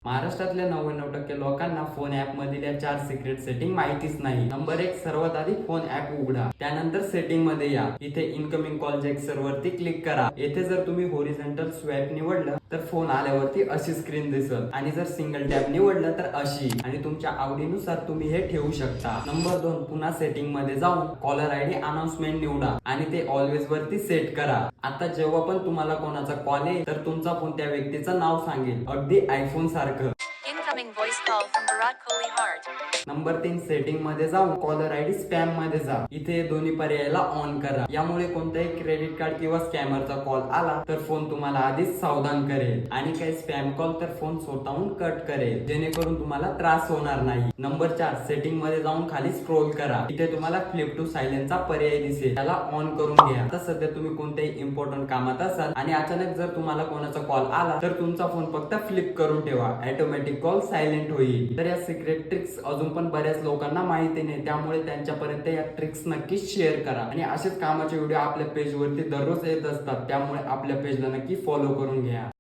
महाराष्ट्रातल्या 99% लोकांना phone app मधील या 4 सिक्रेट सेटिंग माहितीच नाही. नंबर 1, सर्वात आधी फोन ऍप उघडा. त्यानंतर सेटिंग मध्ये या. इथे इनकमिंग कॉल जेक्सर वरती क्लिक करा. येथे जर तुम्ही होरिझॉन्टल स्वॅप निवडलं तर फोन आल्यावरती अशी स्क्रीन दिसल आणि जर सिंगल टॅप निवडलं तर अशी. आणि तुमच्या आवडीनुसार तुम्ही हे ठेवू शकता. नंबर 2, पुन्हा सेटिंग मध्ये जाऊन कॉलर आयडी अनाउन्समेंट निवडा आणि ते ऑलवेज वरती सेट करा. आता जेव्हा पण तुम्हाला कोणाचा कॉल येईल तर तुमचा फोन त्या व्यक्तीचं नाव सांगेल, अगदी आयफोन सारखं. Incoming voice call from Virat Kohli Heart. Number 3, setting मध्ये जाऊन कॉलर आयडी स्पॅम मध्ये जा. इथे दोन्ही पर्यायाला ऑन करा. यामुळे कोणताही क्रेडिट कार्ड किंवा स्कॅमरचा कॉल आला तर फोन तुम्हाला आधीच सावधान करेल आणि काही स्पॅम कॉल तर फोन स्वतःहून कट करेल, जेणेकरून तुम्हाला त्रास होणार नाही. नंबर 4, सेटिंग मध्ये जाऊन खाली स्क्रोल करा. इथे तुम्हाला फ्लिप टू सायलेंटचा पर्याय दिसेल, त्याला ऑन करून घ्या. आता सध्या तुम्ही कोणत्याही इम्पॉर्टंट कामात असाल आणि अचानक जर तुम्हाला कोणाचा कॉल आला तर तुमचा फोन फक्त फ्लिप करून ठेवा. ऑटोमॅटिक कॉल सायलेंट होईल. तर या सिक्रेट ट्रिक्स अजून पण बऱ्याच लोकांना माहिती नाही, त्यामुळे त्यांच्यापर्यंत या ट्रिक्स नक्कीच शेअर करा. आणि असेच कामाचे व्हिडिओ आपल्या पेज वरती दररोज येत असतात, त्यामुळे आपल्या पेजला नक्की फॉलो करून घ्या.